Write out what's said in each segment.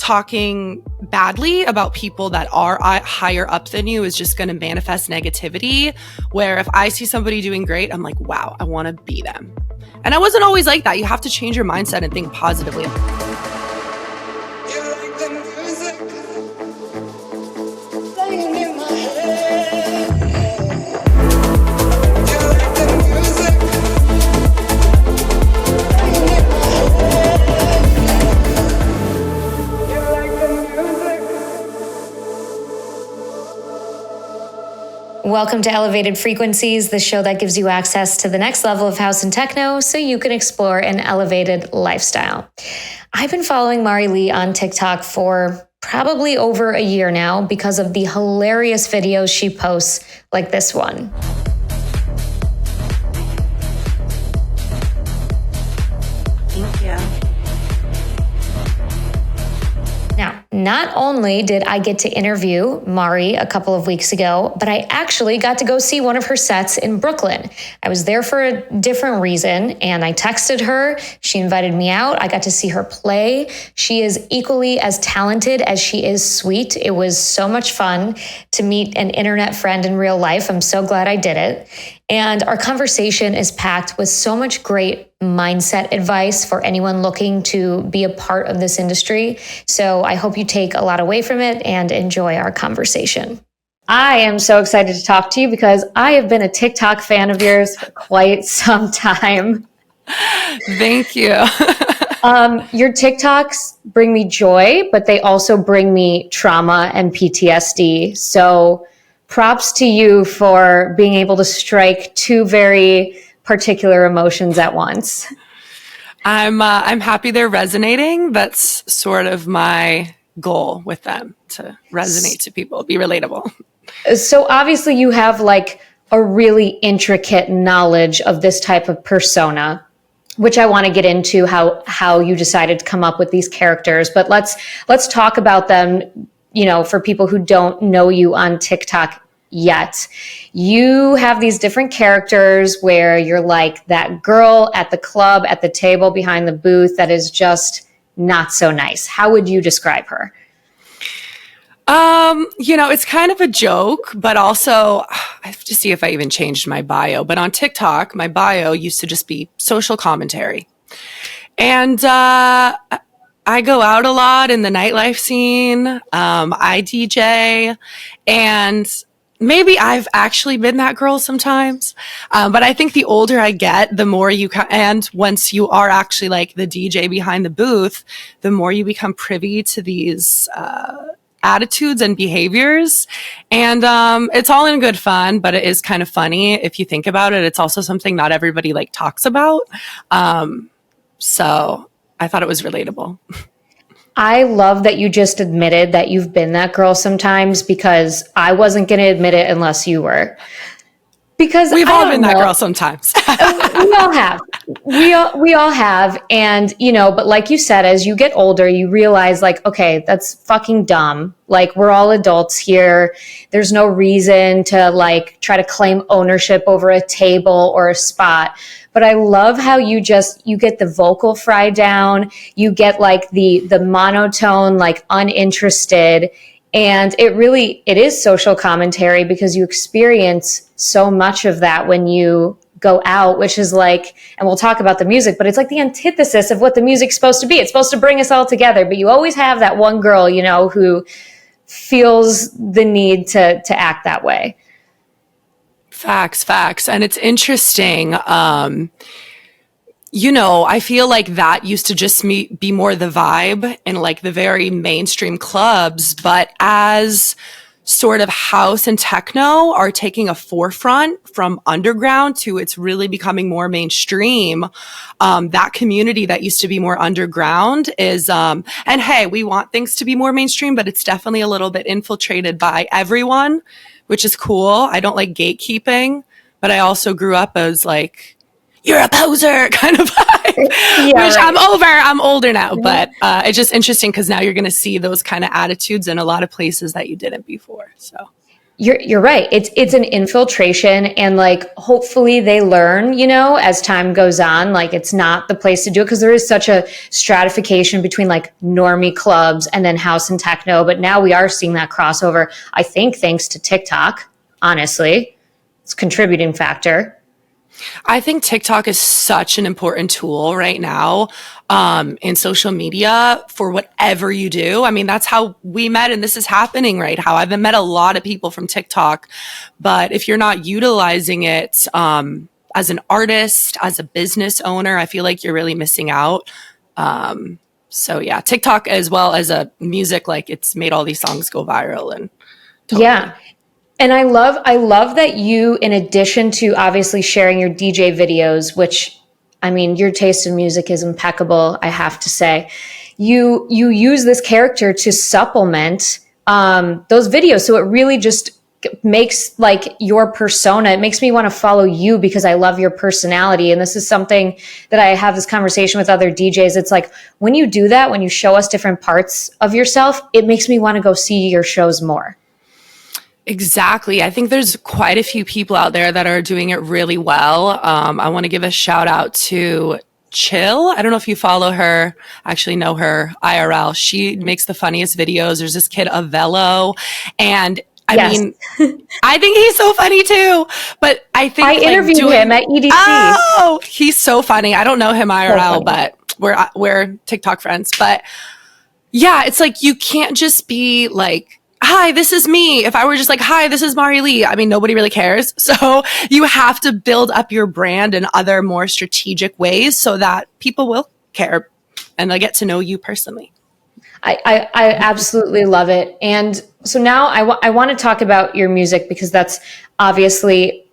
talking badly about people that are higher up than you is just going to manifest negativity. Where if I see somebody doing great, I'm like, wow, I want to be them. And I wasn't always like that. You have to change your mindset and think positively. Welcome to Elevated Frequencies, the show that gives you access to the next level of house and techno so you can explore an elevated lifestyle. I've been following Mari Lee on TikTok for probably over a year now because of the hilarious videos she posts like this one. Thank you. Now, not only did I get to interview Mari a couple of weeks ago, but I actually got to go see one of her sets in Brooklyn. I was there for a different reason, and I texted her. She invited me out. I got to see her play. She is equally as talented as she is sweet. It was so much fun to meet an internet friend in real life. I'm so glad I did it. And our conversation is packed with so much great mindset advice for anyone looking to be a part of this industry. So I hope you take a lot away from it and enjoy our conversation. I am so excited to talk to you because I have been a TikTok fan of yours for quite some time. Thank you. Your TikToks bring me joy, but they also bring me trauma and PTSD. So props to you for being able to strike two very particular emotions at once. I'm happy they're resonating. That's sort of my goal with them, to resonate to people, be relatable. So obviously you have like a really intricate knowledge of this type of persona, which I want to get into how you decided to come up with these characters. But let's talk about them, you know, for people who don't know you on TikTok yet. You have these different characters where you're like that girl at the club, at the table behind the booth that is just not so nice. How would you describe her? You know, it's kind of a joke, but also I have to see if I even changed my bio. But on TikTok, my bio used to just be social commentary. And I go out a lot in the nightlife scene. I DJ, and maybe I've actually been that girl sometimes. But I think the older I get, the more and once you are actually like the DJ behind the booth, the more you become privy to these attitudes and behaviors. And it's all in good fun, but it is kind of funny if you think about it. It's also something not everybody like talks about. So I thought it was relatable. I love that you just admitted that you've been that girl sometimes, because I wasn't going to admit it unless you were. Because we've all been that girl sometimes. We all have. We all have. And, you know, but like you said, as you get older, you realize like, okay, that's fucking dumb. Like, we're all adults here. There's no reason to like try to claim ownership over a table or a spot. But I love how you get the vocal fry down. You get like the monotone, like uninterested. And it is social commentary because you experience so much of that when you go out, which is like, and we'll talk about the music, but it's like the antithesis of what the music's supposed to be. It's supposed to bring us all together, but you always have that one girl, you know, who feels the need to act that way. Facts. And it's interesting. You know, I feel like that used to just be more the vibe in like the very mainstream clubs. But as sort of house and techno are taking a forefront from underground to it's really becoming more mainstream, that community that used to be more underground is, and hey, we want things to be more mainstream, but it's definitely a little bit infiltrated by everyone, which is cool. I don't like gatekeeping, but I also grew up as like, you're a poser kind of vibe, which right. I'm older now, but it's just interesting because now you're going to see those kind of attitudes in a lot of places that you didn't before. So You're right. It's an infiltration, and like hopefully they learn, as time goes on, like it's not the place to do it, because there is such a stratification between like normie clubs and then house and techno. But now we are seeing that crossover, I think, thanks to TikTok. Honestly, it's a contributing factor. I think TikTok is such an important tool right now in social media for whatever you do. I mean, that's how we met, and this is happening right now. I've met a lot of people from TikTok, but if you're not utilizing it as an artist, as a business owner, I feel like you're really missing out. So yeah, TikTok as well as a music, like it's made all these songs go viral and totally. Yeah. And I love that you, in addition to obviously sharing your DJ videos, which, I mean, your taste in music is impeccable, I have to say, you use this character to supplement those videos. So it really just makes like your persona, it makes me want to follow you because I love your personality. And this is something that I have this conversation with other DJs. It's like, when you do that, when you show us different parts of yourself, it makes me want to go see your shows more. Exactly. I think there's quite a few people out there that are doing it really well. I want to give a shout out to Chill. I don't know if you follow her, actually know her IRL. She makes the funniest videos. There's this kid, Avello, and I mean, I think he's so funny too. But I think I interviewed him at EDC. Oh, he's so funny. I don't know him IRL, but we're TikTok friends. But yeah, it's like you can't just be like, hi, this is me. If I were just like, hi, this is Mari Lee, I mean, nobody really cares. So you have to build up your brand in other more strategic ways so that people will care and they'll get to know you personally. I absolutely love it. And so now I want to talk about your music, because that's obviously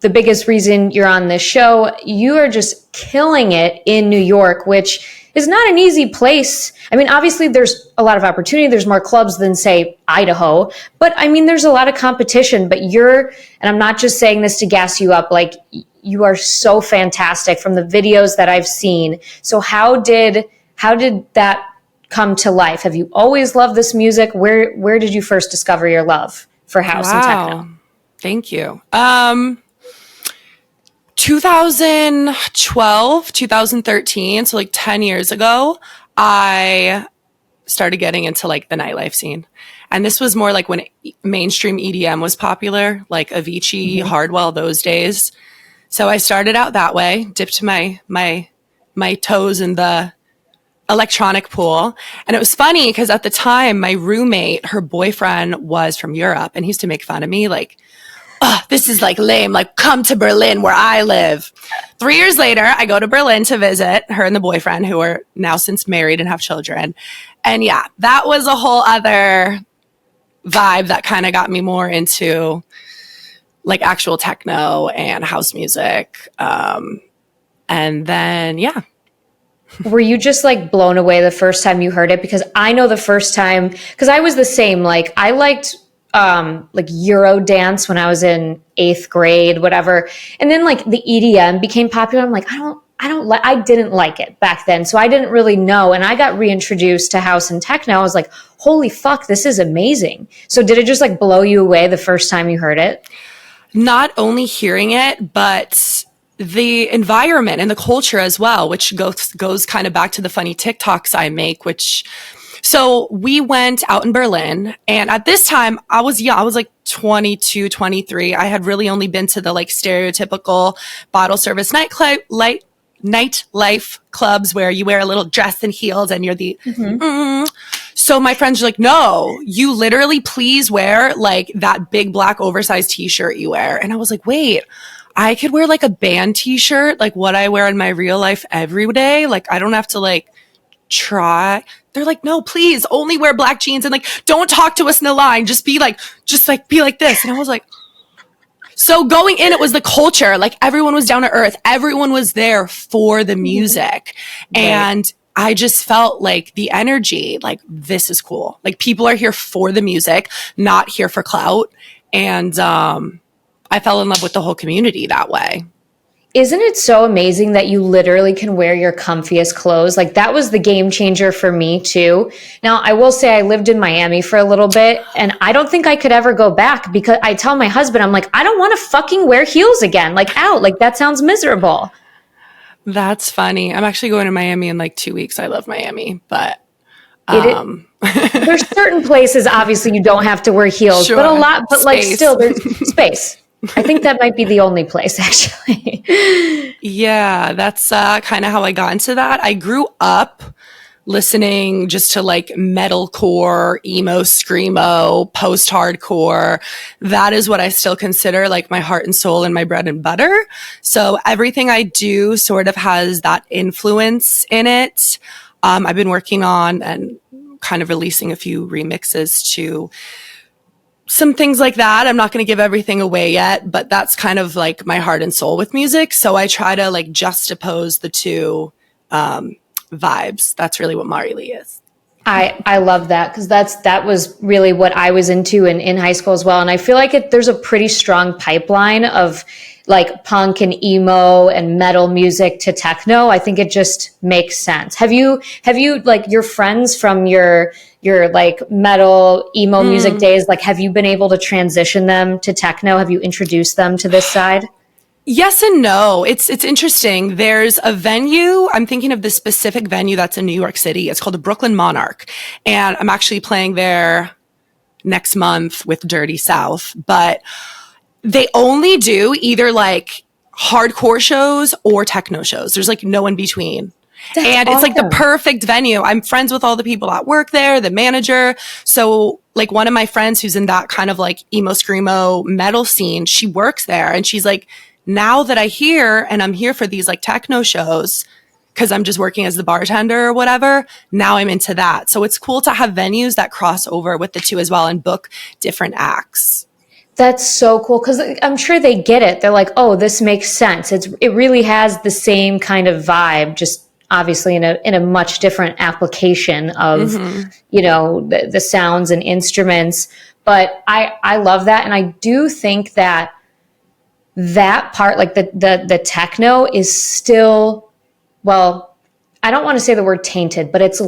the biggest reason you're on this show. You are just killing it in New York, which is not an easy place. I mean, obviously there's a lot of opportunity. There's more clubs than, say, Idaho. But I mean, there's a lot of competition. But and I'm not just saying this to gas you up, like you are so fantastic from the videos that I've seen. So how did that come to life? Have you always loved this music? Where did you first discover your love for house and techno? Thank you. 2012, 2013, so like 10 years ago, I started getting into like the nightlife scene. And this was more like when mainstream EDM was popular, like Avicii, Hardwell, those days. So I started out that way, dipped my toes in the electronic pool. And it was funny because at the time, my roommate, her boyfriend was from Europe, and he used to make fun of me like, oh, this is like lame. Like, come to Berlin where I live. 3 years later, I go to Berlin to visit her and the boyfriend, who are now since married and have children. And yeah, that was a whole other vibe that kind of got me more into like actual techno and house music. And then, yeah. Were you just like blown away the first time you heard it? Because I know the first time, because I was the same. Like I liked like Euro dance when I was in 8th grade, whatever. And then like the EDM became popular. I'm like, I didn't like it back then. So I didn't really know. And I got reintroduced to house and techno. I was like, holy fuck, this is amazing. So did it just like blow you away the first time you heard it? Not only hearing it, but the environment and the culture as well, which goes kind of back to the funny TikToks I make, so we went out in Berlin, and at this time I was young. I was like 22, 23. I had really only been to the like stereotypical bottle service nightlife clubs where you wear a little dress and heels and you're the So my friends were like, no, you literally please wear like that big black oversized t-shirt you wear. And I was like, wait, I could wear like a band t-shirt, like what I wear in my real life every day. Like I don't have to like try. They're like, no, please only wear black jeans and like, don't talk to us in the line. Just be like this. And I was like, so going in, it was the culture. Like everyone was down to earth. Everyone was there for the music. Right. And I just felt like the energy, like this is cool. Like people are here for the music, not here for clout. And, I fell in love with the whole community that way. Isn't it so amazing that you literally can wear your comfiest clothes? Like that was the game changer for me too. Now, I will say I lived in Miami for a little bit and I don't think I could ever go back because I tell my husband, I'm like, I don't want to fucking wear heels again. Like, out, like that sounds miserable. That's funny. I'm actually going to Miami in like 2 weeks. I love Miami, but It, there's certain places, obviously, you don't have to wear heels, sure. but a lot, but Space. like still there's space. I think that might be the only place actually. Yeah, that's kind of how I got into that. I grew up listening just to like metalcore, emo, screamo, post-hardcore. That is what I still consider like my heart and soul and my bread and butter. So everything I do sort of has that influence in it. I've been working on and kind of releasing a few remixes to some things like that. I'm not going to give everything away yet, but that's kind of like my heart and soul with music. So I try to like juxtapose the two vibes. That's really what Mari Lee is. I love that because that was really what I was into in high school as well. And I feel like there's a pretty strong pipeline of like punk and emo and metal music to techno. I think it just makes sense. Have you like your friends from your like metal emo music days, like have you been able to transition them to techno? Have you introduced them to this side? Yes and no. It's interesting. There's a venue. I'm thinking of this specific venue that's in New York City. It's called the Brooklyn Monarch. And I'm actually playing there next month with Dirty South. But they only do either like hardcore shows or techno shows. There's like no in between. That's and awesome. It's like the perfect venue. I'm friends with all the people that work there, the manager. So like one of my friends who's in that kind of like emo screamo metal scene, she works there and she's like, now that I hear and I'm here for these like techno shows, because I'm just working as the bartender or whatever, now I'm into that. So it's cool to have venues that cross over with the two as well and book different acts. That's so cool because I'm sure they get it. They're like, oh, this makes sense. It really has the same kind of vibe, just obviously in a much different application of, you know, the sounds and instruments. But I love that. And I do think that part, like the techno is still, well, I don't want to say the word tainted, but it's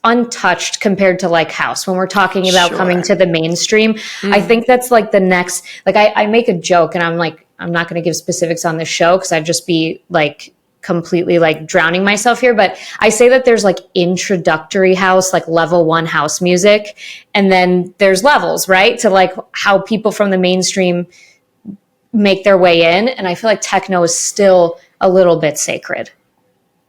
untouched compared to like house. When we're talking about coming to the mainstream, I think that's like the next, like I make a joke and I'm like, I'm not going to give specifics on the show because I'd just be like completely like drowning myself here. But I say that there's like introductory house, like level 1 house music. And then there's levels, right? To like how people from the mainstream make their way in. And I feel like techno is still a little bit sacred.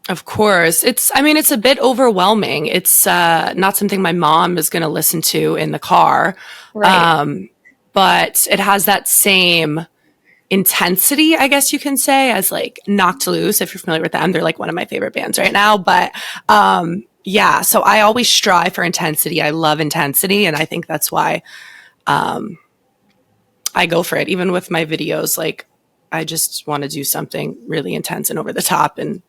Of course. It's a bit overwhelming. It's not something my mom is going to listen to in the car. Right. But it has that same intensity, I guess you can say, as like Knocked Loose. If you're familiar with them, they're like one of my favorite bands right now. But yeah, so I always strive for intensity. I love intensity. And I think that's why I go for it. Even with my videos, like I just want to do something really intense and over the top. And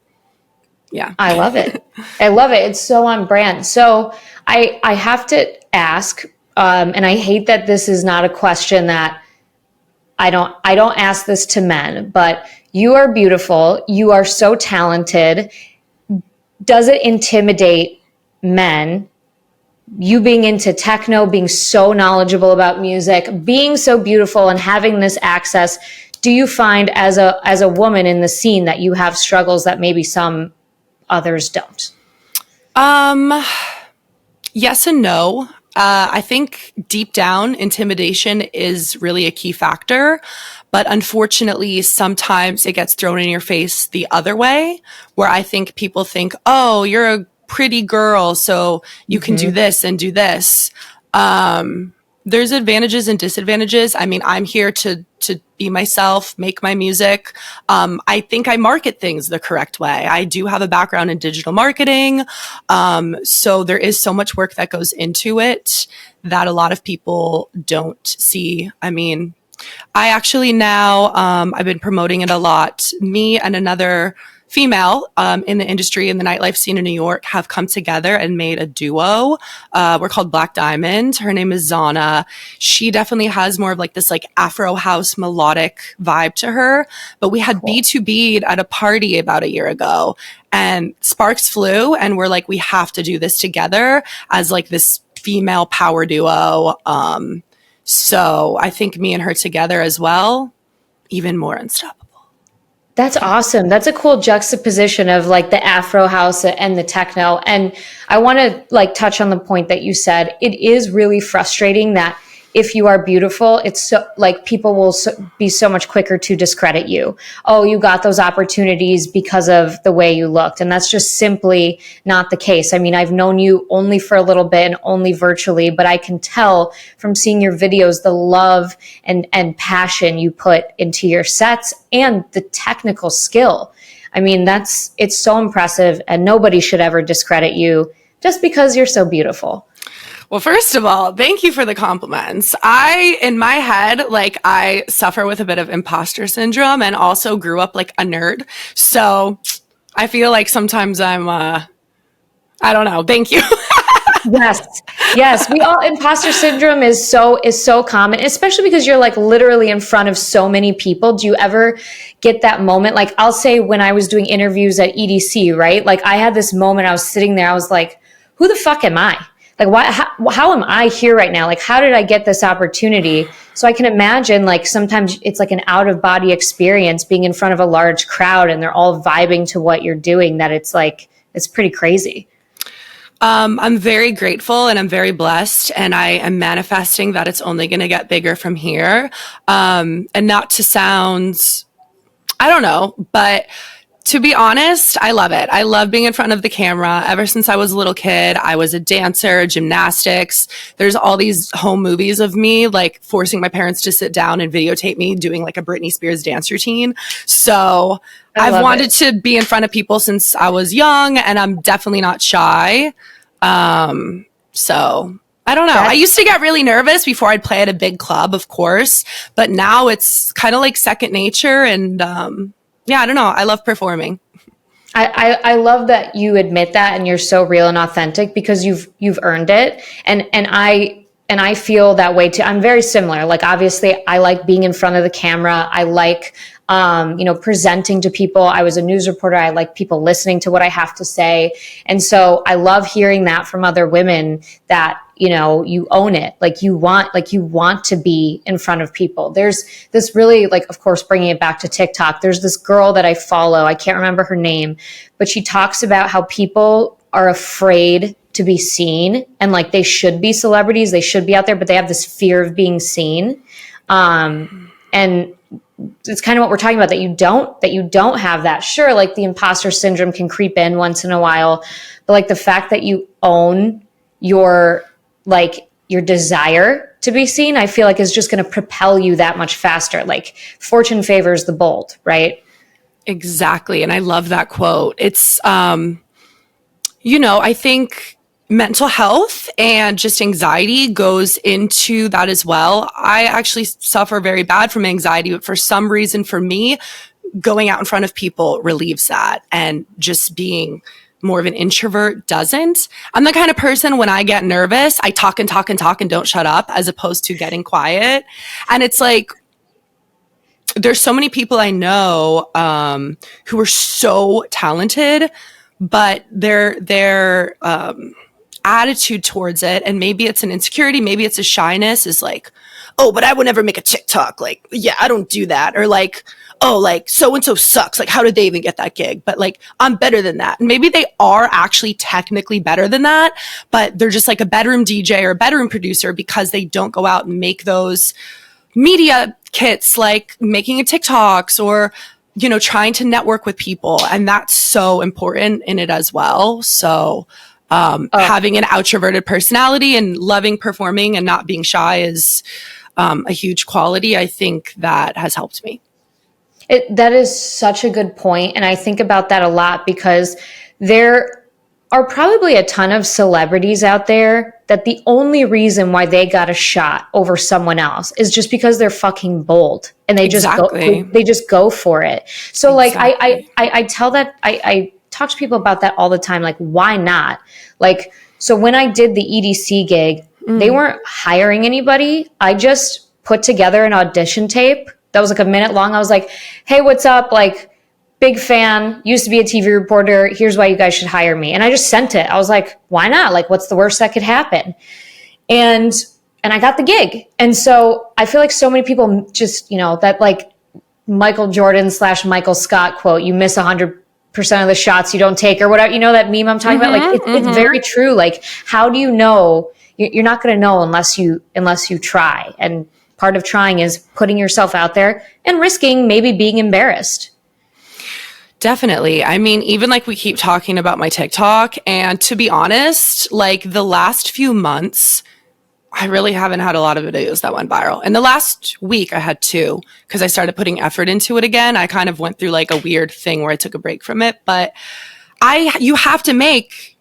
yeah. I love it. I love it. It's so on brand. So I have to ask, and I hate that this is not a question that I don't ask this to men, but you are beautiful. You are so talented. Does it intimidate men? You being into techno, being so knowledgeable about music, being so beautiful and having this access, do you find as a woman in the scene that you have struggles that maybe some others don't? Yes and no. I think deep down, intimidation is really a key factor. But unfortunately, sometimes it gets thrown in your face the other way, where I think people think, oh, you're a pretty girl, so you can do this and do this. There's advantages and disadvantages. I mean, I'm here to be myself, make my music. I think I market things the correct way. I do have a background in digital marketing. So there is so much work that goes into it that a lot of people don't see. I mean, I actually now, I've been promoting it a lot. Me and another female in the industry, in the nightlife scene in New York, have come together and made a duo. We're called Black Diamond. Her name is Zana. She definitely has more of like this like Afro house melodic vibe to her. But we had B2B at a party about a year ago, and sparks flew, and we're like, we have to do this together as like this female power duo. So I think me and her together as well, even more unstoppable. That's awesome. That's a cool juxtaposition of like the Afro house and the techno. And I want to like touch on the point that you said. It is really frustrating that if you are beautiful, it's so like people will be so much quicker to discredit you. Oh, you got those opportunities because of the way you looked. And that's just simply not the case. I mean, I've known you only for a little bit and only virtually, but I can tell from seeing your videos, the love and passion you put into your sets and the technical skill. I mean, it's so impressive, and nobody should ever discredit you just because you're so beautiful. Well, first of all, thank you for the compliments. In my head, like I suffer with a bit of imposter syndrome and also grew up like a nerd. So I feel like sometimes I'm, I don't know. Thank you. Yes. We all, imposter syndrome is so common, especially because you're like literally in front of so many people. Do you ever get that moment? Like I'll say when I was doing interviews at EDC, right? Like I had this moment, I was sitting there, I was like, who the fuck am I? Like, how am I here right now? Like, how did I get this opportunity? So I can imagine, like, sometimes it's like an out-of-body experience being in front of a large crowd and they're all vibing to what you're doing, that it's like, it's pretty crazy. I'm very grateful and I'm very blessed, and I am manifesting that it's only going to get bigger from here. And not to sound, I don't know, but to be honest, I love it. I love being in front of the camera. Ever since I was a little kid, I was a dancer, gymnastics. There's all these home movies of me, like forcing my parents to sit down and videotape me doing like a Britney Spears dance routine. So I've wanted to be in front of people since I was young, and I'm definitely not shy. So I don't know. I used to get really nervous before I'd play at a big club, of course, but now it's kind of like second nature. And, yeah, I don't know. I love performing. I love that you admit that, and you're so real and authentic, because you've earned it. And I feel that way too. I'm very similar. Like, obviously I like being in front of the camera. I like, presenting to people. I was a news reporter. I like people listening to what I have to say. And so I love hearing that from other women, that, you own it. Like you want to be in front of people. There's this really, like, of course, bringing it back to TikTok, there's this girl that I follow. I can't remember her name, but she talks about how people are afraid to be seen, and like they should be celebrities. They should be out there, but they have this fear of being seen. And it's kind of what we're talking about, that you don't have that. Sure, like the imposter syndrome can creep in once in a while, but like the fact that you own your desire to be seen, I feel like is just going to propel you that much faster. Like fortune favors the bold, right? Exactly. And I love that quote. It's, I think mental health and just anxiety goes into that as well. I actually suffer very bad from anxiety, but for some reason, for me, going out in front of people relieves that, and just being more of an introvert doesn't. I'm the kind of person, when I get nervous, I talk and talk and talk and don't shut up, as opposed to getting quiet. And it's like, there's so many people I know who are so talented, but their attitude towards it, and maybe it's an insecurity, maybe it's a shyness, is like, oh, but I would never make a TikTok. Like, yeah, I don't do that. Or like, oh, like so-and-so sucks. Like, how did they even get that gig? But like, I'm better than that. And maybe they are actually technically better than that, but they're just like a bedroom DJ or a bedroom producer, because they don't go out and make those media kits, like making a TikToks or, trying to network with people. And that's so important in it as well. So, having an outroverted personality and loving performing and not being shy is a huge quality. I think that has helped me. That is such a good point. And I think about that a lot, because there are probably a ton of celebrities out there that the only reason why they got a shot over someone else is just because they're fucking bold and they Exactly. just go for it. So like Exactly. I tell that I talk to people about that all the time. Like, why not? Like, so when I did the EDC gig, they weren't hiring anybody. I just put together an audition tape that was like a minute long. I was like, hey, what's up? Like, big fan, used to be a TV reporter. Here's why you guys should hire me. And I just sent it. I was like, why not? Like, what's the worst that could happen? And I got the gig. And so I feel like so many people just, that like Michael Jordan / Michael Scott quote, you miss 100% of the shots you don't take, or whatever, that meme I'm talking about. Like, it's very true. Like, how do you know? You're not going to know unless you try. And part of trying is putting yourself out there and risking maybe being embarrassed. Definitely. I mean, even like we keep talking about my TikTok, and to be honest, like the last few months, I really haven't had a lot of videos that went viral. And the last week I had 2 because I started putting effort into it again. I kind of went through like a weird thing where I took a break from it, but you have to make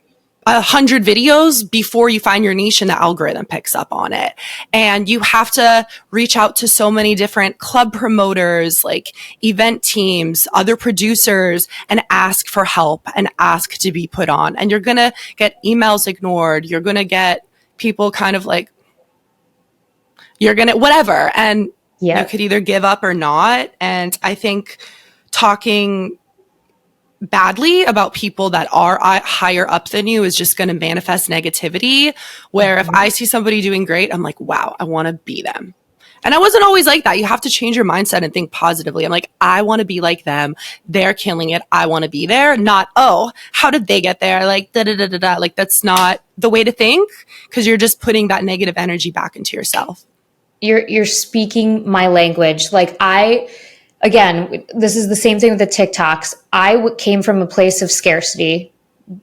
100 videos before you find your niche and the algorithm picks up on it. And you have to reach out to so many different club promoters, like event teams, other producers, and ask for help and ask to be put on. And you're going to get emails ignored. You're going to get people kind of like, you're going to, whatever. And you could either give up or not. And I think talking badly about people that are higher up than you is just going to manifest negativity, where if I see somebody doing great, I'm like, wow, I want to be them. And I wasn't always like that. You have to change your mindset and think positively. I'm like, I want to be like them. They're killing it. I want to be there. Not, oh, how did they get there? Like, da-da-da-da-da. Like, that's not the way to think, because you're just putting that negative energy back into yourself. You're speaking my language. Like, again, this is the same thing with the TikToks. I came from a place of scarcity,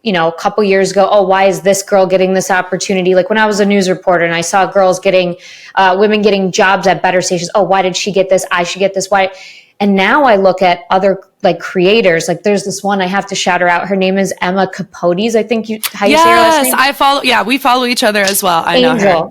a couple years ago. Oh, why is this girl getting this opportunity? Like when I was a news reporter and I saw girls women getting jobs at better stations. Oh, why did she get this? I should get this. Why? And now I look at other like creators. Like there's this one, I have to shout her out. Her name is Emma Capotes. I think how you say her last name? Yes, I follow. Yeah, we follow each other as well. I know her.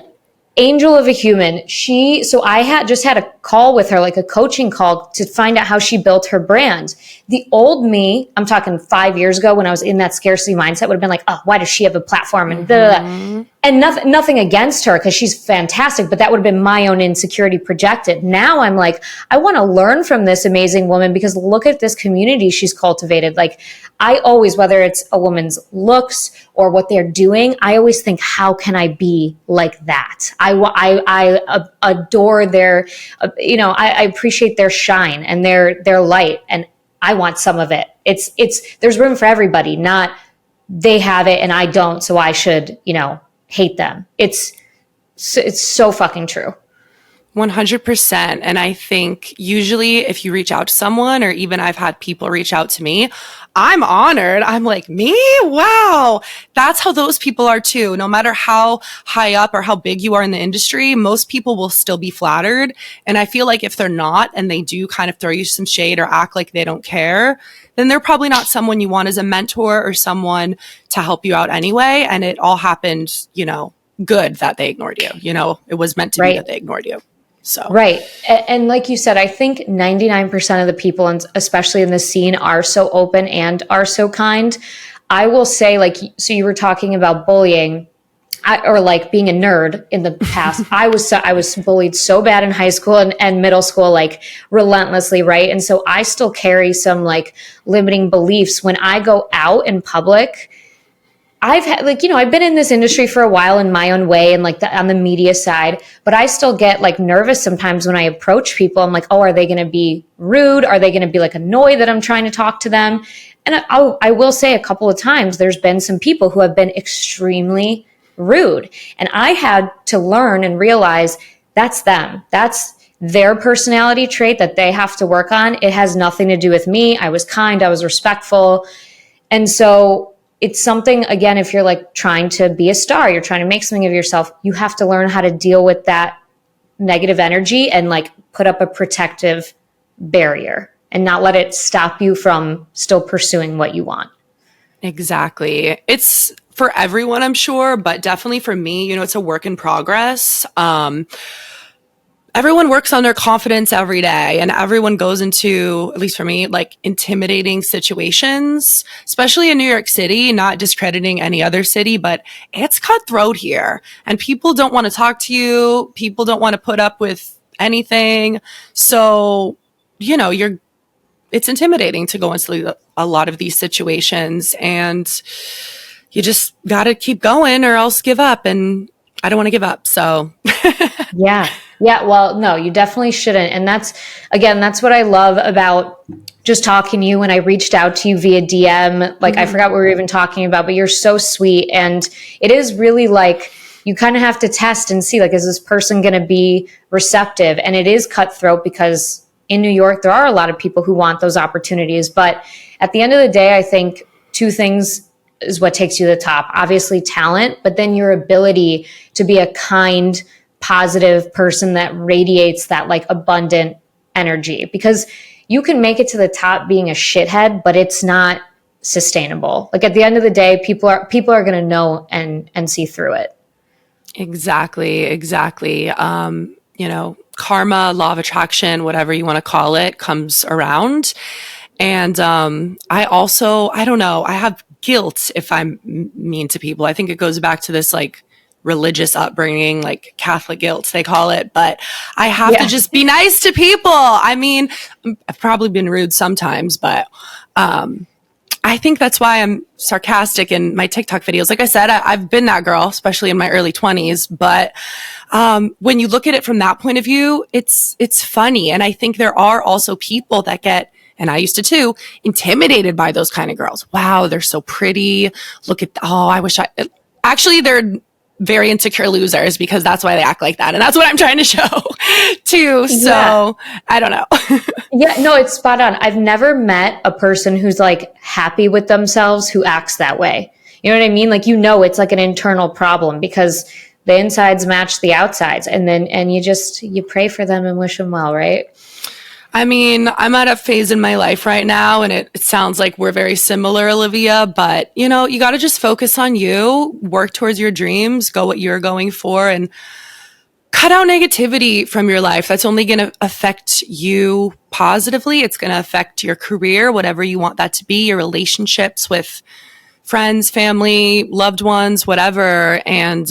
Angel of a human. So I had a call with her, like a coaching call, to find out how she built her brand. The old me, I'm talking 5 years ago when I was in that scarcity mindset, would have been like, oh, why does she have a platform? And and nothing against her, because she's fantastic, but that would have been my own insecurity projected. Now I'm like, I want to learn from this amazing woman, because look at this community she's cultivated. Like I always, whether it's a woman's looks or what they're doing, I always think, how can I be like that? I adore their, I appreciate their shine and their light, and I want some of it. There's room for everybody, not they have it and I don't, so I should, hate them. It's so fucking true. 100%. And I think usually if you reach out to someone, or even I've had people reach out to me, I'm honored. I'm like, me? Wow. That's how those people are too. No matter how high up or how big you are in the industry, most people will still be flattered. And I feel like if they're not, and they do kind of throw you some shade or act like they don't care, then they're probably not someone you want as a mentor or someone to help you out anyway. And it all happened, good that they ignored you. It was meant to be that they ignored you. So. Right. And like you said, I think 99% of the people, and especially in the scene, are so open and are so kind. I will say, like, so you were talking about bullying or like being a nerd in the past. I was bullied so bad in high school and middle school, like relentlessly. Right. And so I still carry some like limiting beliefs when I go out in public. I've had I've been in this industry for a while in my own way and like on the media side, but I still get like nervous sometimes when I approach people. I'm like, oh, are they going to be rude? Are they going to be like annoyed that I'm trying to talk to them? And I will say a couple of times there's been some people who have been extremely rude, and I had to learn and realize that's them. That's their personality trait that they have to work on. It has nothing to do with me. I was kind, I was respectful. And so it's something, again, if you're like trying to be a star, you're trying to make something of yourself, you have to learn how to deal with that negative energy and like put up a protective barrier and not let it stop you from still pursuing what you want. Exactly. It's for everyone, I'm sure, but definitely for me, it's a work in progress. Everyone works on their confidence every day, and everyone goes into, at least for me, like intimidating situations, especially in New York City, not discrediting any other city, but it's cutthroat here and people don't want to talk to you. People don't want to put up with anything. So, it's intimidating to go into a lot of these situations, and you just got to keep going or else give up. And I don't want to give up. So Yeah. Yeah. Well, no, you definitely shouldn't. And that's what I love about just talking to you when I reached out to you via DM. Like, I forgot what we were even talking about, but you're so sweet. And it is really like, you kind of have to test and see, like, is this person going to be receptive? And it is cutthroat because in New York, there are a lot of people who want those opportunities. But at the end of the day, I think two things is what takes you to the top. Obviously talent, but then your ability to be a kind, positive person that radiates that like abundant energy, because you can make it to the top being a shithead, but it's not sustainable. Like at the end of the day, people are going to know and see through it. Exactly. Karma, law of attraction, whatever you want to call it, comes around. And I don't know, I have guilt if I'm mean to people. I think it goes back to this like religious upbringing, like Catholic guilt, they call it. But I have to just be nice to people. I mean, I've probably been rude sometimes, but I think that's why I'm sarcastic in my TikTok videos. Like I said, I've been that girl, especially in my early 20s. But when you look at it from that point of view, it's funny. And I think there are also people that get, and I used to too, intimidated by those kind of girls. Wow, they're so pretty. Look at, actually, they're very insecure losers because that's why they act like that. And that's what I'm trying to show too. So I don't know. Yeah, no, it's spot on. I've never met a person who's like happy with themselves who acts that way. You know what I mean? Like, it's like an internal problem because the insides match the outsides. And you pray for them and wish them well, right? I mean, I'm at a phase in my life right now, and it sounds like we're very similar, Olivia, but you got to just focus on you, work towards your dreams, go what you're going for, and cut out negativity from your life. That's only going to affect you positively. It's going to affect your career, whatever you want that to be, your relationships with friends, family, loved ones, whatever. And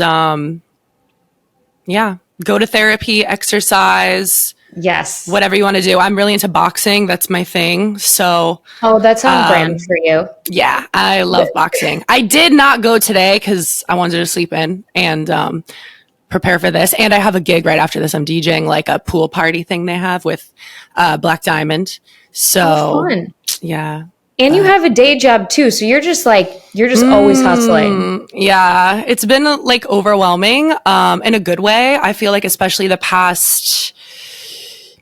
go to therapy, exercise. Yes. Whatever you want to do. I'm really into boxing. That's my thing. So. Oh, that's on brand for you. Yeah, I love boxing. I did not go today because I wanted to sleep in and prepare for this. And I have a gig right after this. I'm DJing like a pool party thing they have with Black Diamond. So, fun. Yeah. And you have a day job too. So you're just always hustling. Yeah. It's been like overwhelming in a good way. I feel like especially the past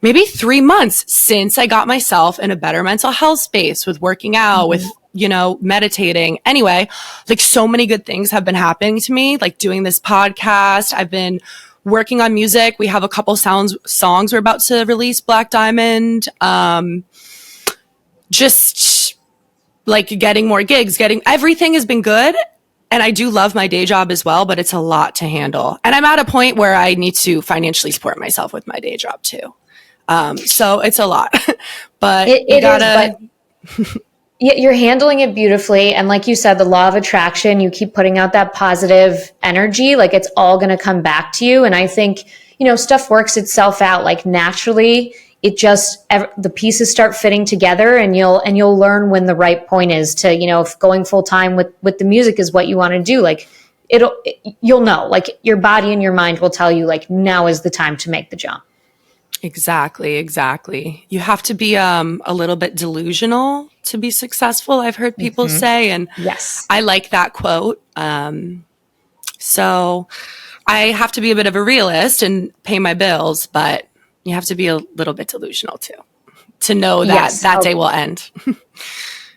maybe 3 months since I got myself in a better mental health space with working out, with, meditating. Anyway, like so many good things have been happening to me, like doing this podcast. I've been working on music. We have a couple songs we're about to release, Black Diamond. Just like getting more gigs, everything has been good. And I do love my day job as well, but it's a lot to handle. And I'm at a point where I need to financially support myself with my day job too. So it's a lot, but you're handling it beautifully. And like you said, the law of attraction, you keep putting out that positive energy, like it's all going to come back to you. And I think, stuff works itself out like naturally. It just, the pieces start fitting together and you'll learn when the right point is to, if going full time with the music is what you want to do, like you'll know, like your body and your mind will tell you like now is the time to make the jump. Exactly. You have to be a little bit delusional to be successful, I've heard people say. And yes, I like that quote. So I have to be a bit of a realist and pay my bills, but you have to be a little bit delusional too, to know that that day will end.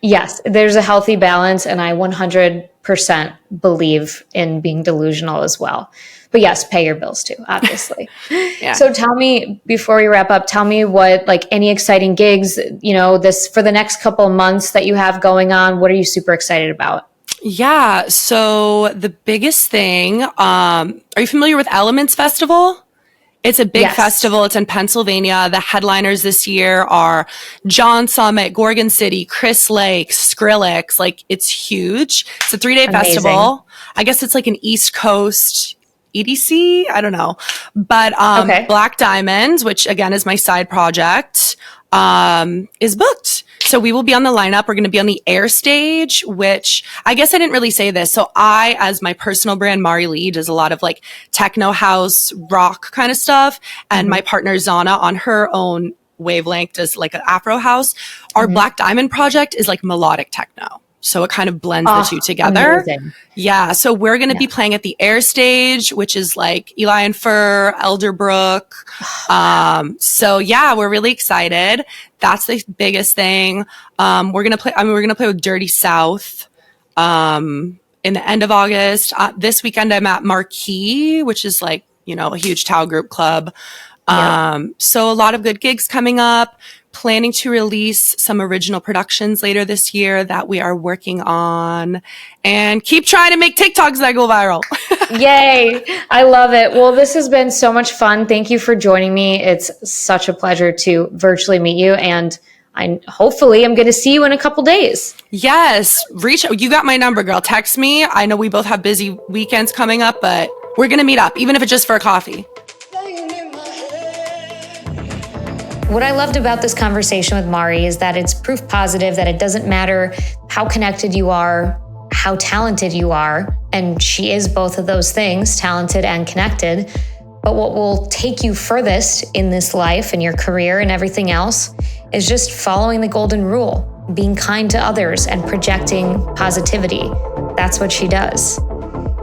Yes, there's a healthy balance. And I 100% 100% believe in being delusional as well. But yes, pay your bills too, obviously. Yeah. So tell me, before we wrap up, tell me what, like, any exciting gigs, this for the next couple of months that you have going on. What are you super excited about? Yeah. So the biggest thing, are you familiar with Elements Festival? It's a big festival. It's in Pennsylvania. The headliners this year are John Summit, Gorgon City, Chris Lake, Skrillex. Like, it's huge. It's a 3-day festival. I guess it's like an East Coast EDC. I don't know. But Black Diamond, which again is my side project, is booked. So we will be on the lineup. We're going to be on the air stage, which I guess I didn't really say this. So I, as my personal brand, Mari Lee, does a lot of like techno house, rock kind of stuff. And my partner Zana, on her own wavelength, does like an Afro house. Our Black Diamond project is like melodic techno. So it kind of blends the two together. Amazing. Yeah. So we're going to be playing at the air stage, which is like Eli and Fur, Elderbrook. So yeah, we're really excited. That's the biggest thing. We're going to play with Dirty South, in the end of August. This weekend I'm at Marquee, which is like, a huge Tao group club. So a lot of good gigs coming up. Planning to release some original productions later this year that we are working on, and keep trying to make TikToks that go viral. Yay. I love it. Well, this has been so much fun. Thank you for joining me. It's such a pleasure to virtually meet you, and hopefully I'm going to see you in a couple days. Yes. You got my number, girl. Text me. I know we both have busy weekends coming up, but we're going to meet up, even if it's just for a coffee. What I loved about this conversation with Mari is that it's proof positive that it doesn't matter how connected you are, how talented you are, and she is both of those things, talented and connected. But what will take you furthest in this life and your career and everything else is just following the golden rule, being kind to others and projecting positivity. That's what she does.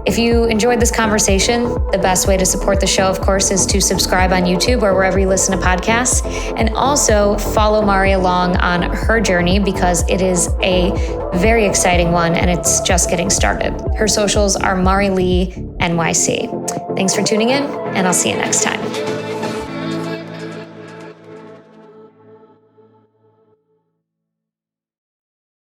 If you enjoyed this conversation, the best way to support the show, of course, is to subscribe on YouTube or wherever you listen to podcasts, and also follow Mari along on her journey, because it is a very exciting one and it's just getting started. Her socials are Mari Lee NYC. Thanks for tuning in, and I'll see you next time.